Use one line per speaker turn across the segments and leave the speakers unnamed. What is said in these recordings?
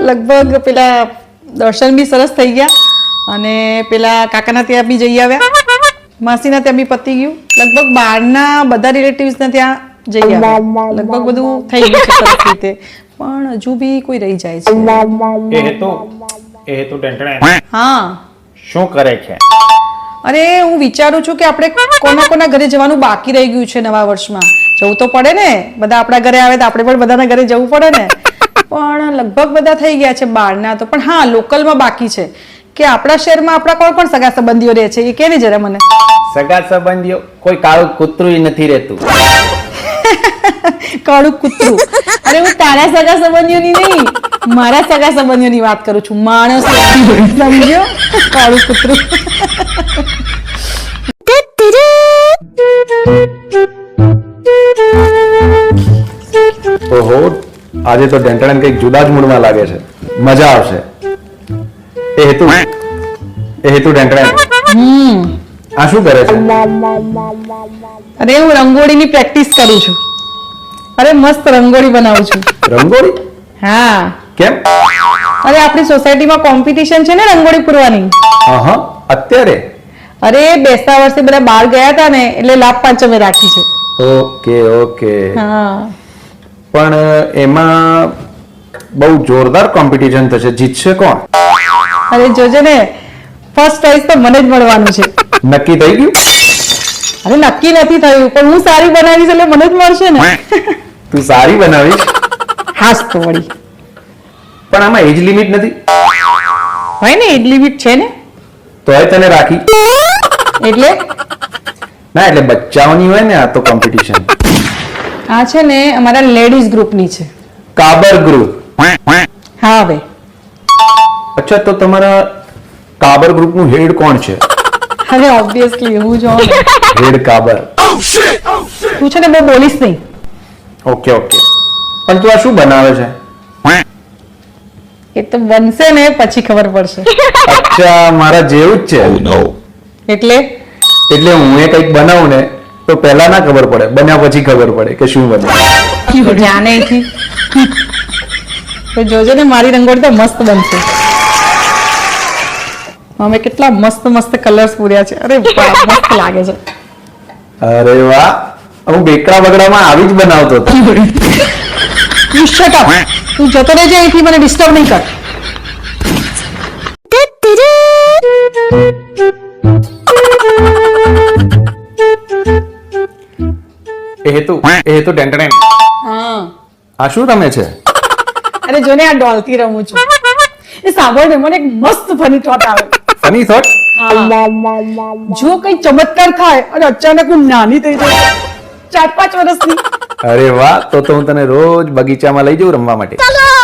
લગભગ પેલા દર્શન બી સરસ થઈ ગયા અને પેલા કાકાના ત્યાં બી જઈ આવ્યા, માસીના ત્યાં બી પતી ગયું, લગભગ બહારના બધા રિલેટિવ્સના ત્યાં જઈ આવ્યા, લગભગ બધું થઈ ગયું છે સરસ રીતે, પણ હજુ બી કોઈ રહી જાય છે.
એ તો ટેન્ટણે
હા,
શું કરે છે?
અરે હું વિચારું છું કે આપણે કોના ઘરે જવાનું બાકી રહી ગયું છે નવા વર્ષમાં. જવું તો પડે ને, બધા આપણા ઘરે આવે તો આપણે પણ બધાના ઘરે જવું પડે ને, પણ લગભગ બધા થઈ ગયા છે બહારના તો. પણ હા, લોકલમાં બાકી છે કે આપણા શહેરમાં આપણા કોણ સગા સંબંધીઓ રહે છે એ કે જરા મને.
સગા સંબંધીઓ કોઈ કાળું કૂતરું નથી રહેતું.
કાળું કૂતરું? અરે હું તારા સગા સંબંધીઓની નહીં, મારા સગા સંબંધીઓની વાત કરું છું, માણસ સમજ્યો? કાળું કૂતરું.
ઓહો, આજે તો ટેન્ટણ કંઈક જુદા જ મૂડમાં લાગે છે, મજા આવશે. એ હેતુ ટેન્ટણ આ શું કરે છે?
અરે હું રંગોળીની પ્રેક્ટિસ કરું છું. અરે મસ્ત રંગોળી બનાવું છું.
રંગોળી?
હા.
કેમ?
અરે આપણી સોસાયટીમાં કોમ્પિટિશન છે ને રંગોળી પૂરવાની.
હા, અત્યારે?
અરે બેસતા વર્ષે બધા બહાર ગયા હતા ને એટલે લાભ પાંચમે રાખી છે.
ઓકે.
હા.
પણ એમાં બહુ જોરદાર કોમ્પિટિશન થશે, જીતશે કોણ?
અરે જોજે ને, ફર્સ્ટ પ્રાઇઝ તો મને જ મળવાનું છે.
નક્કી થઈ ગયું?
અરે નક્કી નથી થયું, પણ હું સારી બનાવીશ એટલે મને જ મળશે ને.
તું સારી બનાવીશ?
હાસ તો વળી.
પણ આમાં એજ લિમિટ નથી?
હોય ને, એજ લિમિટ છે ને.
તોય તને રાખી?
એટલે
ના, એટલે બચ્ચાઓની હોય ને આ તો કોમ્પિટિશન.
આ છે ને અમારા લેડીઝ ગ્રુપની છે.
કાબર ગ્રુપ?
હા. હવે
અચ્છા, તો તમારા કાબર ગ્રુપનું હેડ કોણ છે?
હવે ઓબ્વિયસલી હું જો
હેડ કાબર.
તું છે ને બહુ બોલીશ નહીં.
ઓકે. પણ તું આ શું બનાવે છે?
એ તો બનશે ને પછી ખબર પડશે.
અચ્છા, મારા જેવું જ છે.
એટલે
હું એ કંઈક બનાવું ને તો પહેલા ના ખબર પડે, બન્યા પછી ખબર પડે કે શું બને.
જાણે થી તો જોજે ને, મારી રંગોળી તો મસ્ત બનશે. અમે કેટલા મસ્ત કલર્સ પૂર્યા છે. અરે વાહ, મસ્ત લાગે છે.
અરે વાહ, હું બેકડા બગડામાં આવી જ બનાવતો હતો.
You shut up. તું જતો રહેજે અહીંથી, મને ડિસ્ટર્બ નહીં કર.
એ હેતુ ટેન્ટણે
હા.
આ શું રમે છે?
અરે જો ને, આ ડોલથી રમું છું. એ સાંભળ ને, મને એક મસ્ત ફની થોટ આવે.
Funny thought?
જો કઈ ચમત્કાર થાય અને અચાનક હું નાની થઈ જાઉં, 4-5 વર્ષની.
અરે વાહ, તો હું તને રોજ બગીચામાં લઈ જાઉં રમવા માટે.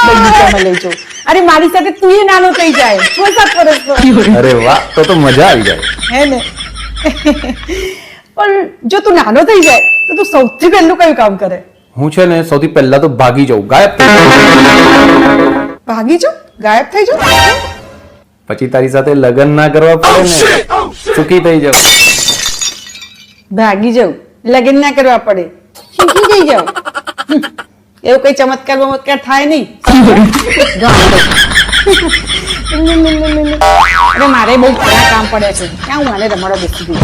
બગીચામાં લઈ જાઉં? અરે મારી સાથે તું એ નાનો થઈ જાય, 6-7 વર્ષનો.
અરે વાહ, તો મજા આવી જાય.
હે ને? પણ જો તું નાનો થઈ જાય તો તું સૌથી પહેલું કયું કામ કરે?
હું છે ને સૌથી પહેલા તો ભાગી જાઉં, ગાયબ થઈ જાઉં.
ભાગી જાઉં? ગાયબ થઈ જાઉં?
પછી તારી સાથે લગ્ન ના કરવા પડે ને, સુખી થઈ જાઉં.
ભાગી જાઉં, લગ્ન ના કરવા પડે, સુખી થઈ જાઉં. એવું કઈ ચમત્કાર થાય નહીં. અરે મારે બહુ ઘણા કામ પડે છે, ક્યાં હું આને રમાડો બેસી ગઈ.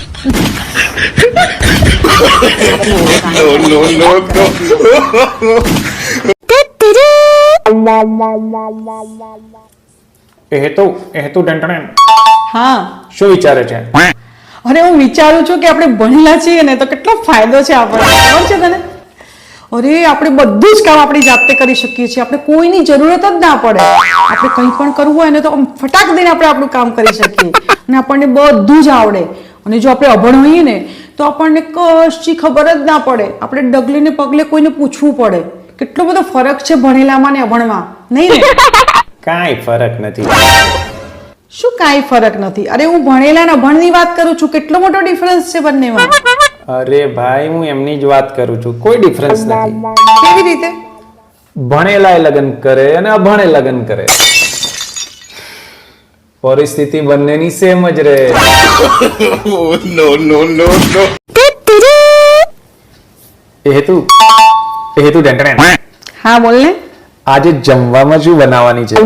એ હેતુ ટેન્ટણે
હા.
શું વિચારે છે?
અરે હું વિચારું છું કે આપણે ભણેલા છીએ ને તો કેટલો ફાયદો છે આપણને, ખબર છે તને? અરે આપણે બધું જ કામ આપણી જાતે કરી શકીએ છીએ, આપણે કોઈની જરૂરત જ ના પડે. આપણે કંઈ પણ કરવું હોય ને તો ફટાક દઈને આપણે આપણું કામ કરી શકીએ અને આપણને બધું જ આવડે. અને જો આપણે અભણ હોઈએ ને તો આપણને કશી ખબર જ ના પડે, આપણે ડગલે ને પગલે કોઈને પૂછવું પડે. કેટલો બધો ફરક છે ભણેલામાં ને અભણમાં, નહીં ને?
કાંઈ ફરક નથી.
શું કાંઈ ફરક નથી? અરે હું ભણેલા ને અભણની વાત કરું છું, કેટલો મોટો ડિફરન્સ છે બંનેમાં.
અરે ભાઈ, હું એમની જ વાત કરું છું, કોઈ ડિફરન્સ નથી.
કેવી રીતે?
ભણેલા લગ્ન કરે અને અભણે લગ્ન કરે, પરિસ્થિતિ બંનેની સેમ જ રહે.
એ હેતુ એ તું ટેન્ટણ
હા બોલ ને.
આજે જમવામાં શું બનાવવાની છે?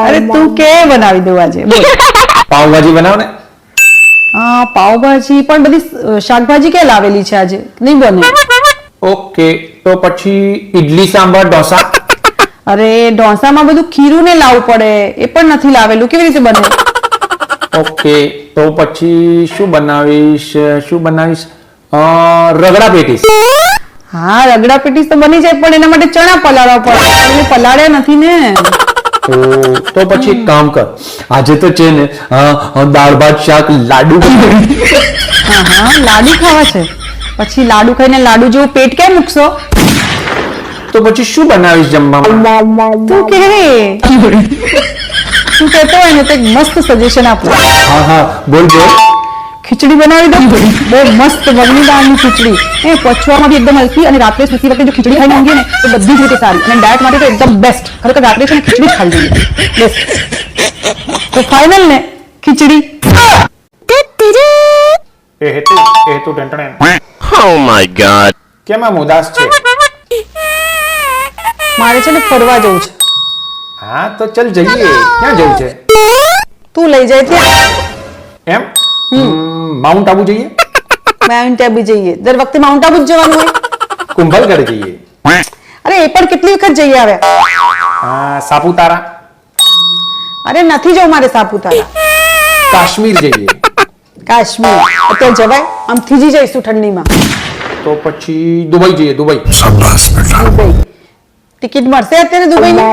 અરે તું કે બનાવી દઉં આજે બોલ.
પાવભાજી બનાવ ને.
પાવભાજી પણ બધી શાકભાજી કે લાવેલી છે આજે, નહીં બને.
ઓકે, તો પછી ઈડલી સાંભાર ઢોસા.
અરે ઢોસામાં બધું ખીરું ને લાવવું પડે, એ પણ નથી લાવેલું, કેવી રીતે બને?
ઓકે, તો પછી શું બનાવીશ? રગડા પેટીસ.
હા રગડા પેટીસ તો બની જાય, પણ એના માટે ચણા પલાળવા પડે, એટલે પલાળ્યા નથી ને.
તો પછી એક કામ કર, આજે તો છે ને દાળ ભાત શાક લાડુ.
હા લાડુ ખાવા છે, પછી લાડુ ખાઈને લાડુ જેવું પેટ કેમ મૂકશો?
તો પછી શું બનાવીશ જમવામાં?
તું કે તું કહેતો હોય ને તો એક મસ્ત સજેશન આપું.
હા બોલ.
ખીચડી બનાવી દઉં, બહુ મસ્ત મગની દાળની ખીચડી. એ પચવામાં બી એકદમ હલકી, અને રાત્રે સુતી વખતે જો ખીચડી ખાઈને ઊંઘીએ ને તો બધી જ રીતે સારી, અને ડાયટ માટે તો એકદમ બેસ્ટ. ખરેખર રાત્રે છે ને ખીચડી ખાવી જોઈએ, બેસ્ટ. તો ફાઇનલ ને ખીચડી.
એ હેતુ ટેન્ટણ
Oh my god.
કેમ આમ ઉદાસ છે?
મારે છે ને ફરવા જવું છે.
હા તો ચલ જઈએ. ક્યાં જવું છે?
તું લઈ જાય ત્યાં.
એમ માઉન્ટ આબુ જઈએ?
માઉન્ટ આબુ જઈએ, દર વખતે માઉન્ટ આબુ જ જવાનું હોય?
કુંભલગઢ જઈએ?
અરે એ પણ કેટલી વખત જઈ આવ્યા.
સાપુતારા?
અરે નથી જવું મારે સાપુતારા.
કાશ્મીર જઈએ?
કાશ્મીર અત્યારે જવાય, આમ થીજી જઈશું ઠંડીમાં.
તો પછી દુબઈ જઈએ? દુબઈ?
દુબઈ ટિકિટ મળશે અત્યારે દુબઈની?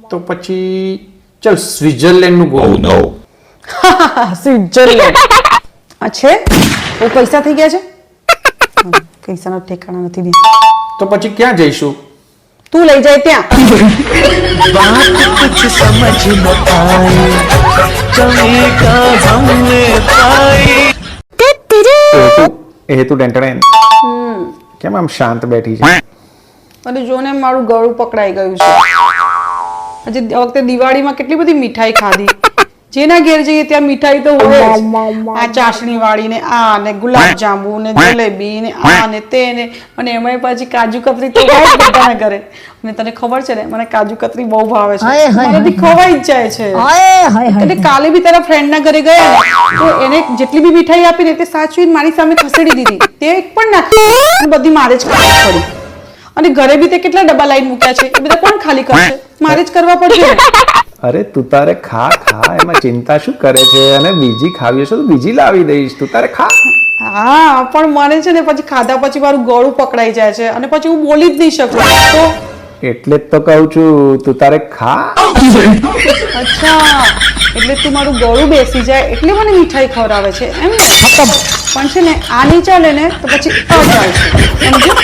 તો પછી ચલ સ્વિટ્ઝરલેન્ડ નું ગોળ.
સ્વિટ્ઝરલેન્ડ છે? બહુ પૈસા થઈ ગયા છે, પૈસાનો ઠેકાણા નથી દે.
તો પછી ક્યાં જઈશું?
તું લઈ જાય ત્યાં.
कुछ समझ न पाई कमी का हमने पाई
એ તું ટેન્ટણ કેમ આમ શાંત બેઠી છે?
અને જો ને મારું ગળું પકડાઈ ગયું છે. આજે વખતે દિવાળીમાં કેટલી બધી મીઠાઈ ખાધી, જેના ઘેર જઈએ ત્યાં મીઠાઈ તો હોય જ. આ ચાસણી વાળી ને આ ને ગુલાબ જાંબુ ને જલેબી ને આ ને તે ને, અને એમાંય પાછી કાજુ કતરી તો હોય જ બધાના ઘરે. અને તને ખબર છે ને મને કાજુ કતરી બહુ ભાવે છે, મારાથી ખવાઈ જ જાય છે. એટલે કાલે બી તારા ફ્રેન્ડ ના ઘરે ગયા ને તો એને જેટલી બી મીઠાઈ આપી ને તે સાચવીને મારી સામે ખસેડી દીધી, તે એક પણ નાખી અને બધી મારે જ ખાવી પડી. અને ઘરે બી તે કેટલા ડબ્બા લાઈન મૂક્યા છે, એ બધા કોણ ખાલી કરશે? મારે જ કરવા પડશે.
અરે તું તારે ખા, એમાં ચિંતા શું કરે છે? અને બીજી ખાવી હશે તો બીજી લાવી દઈશ, તું તારે ખા.
હા પણ મને છે ને પછી ખાધા પછી મારું ગળું પકડાઈ જાય છે, અને પછી હું બોલી જ નહીં શકું. તો
એટલે જ તો કહું છું, તું તારે ખા.
અચ્છા, એટલે તું મારું ગળું બેસી જાય એટલે મને મીઠાઈ ખવડાવે છે એમ ને? પણ છે ને આ નહીં ચાલે ને તો પછી આ ચાલશે, સમજ્યો?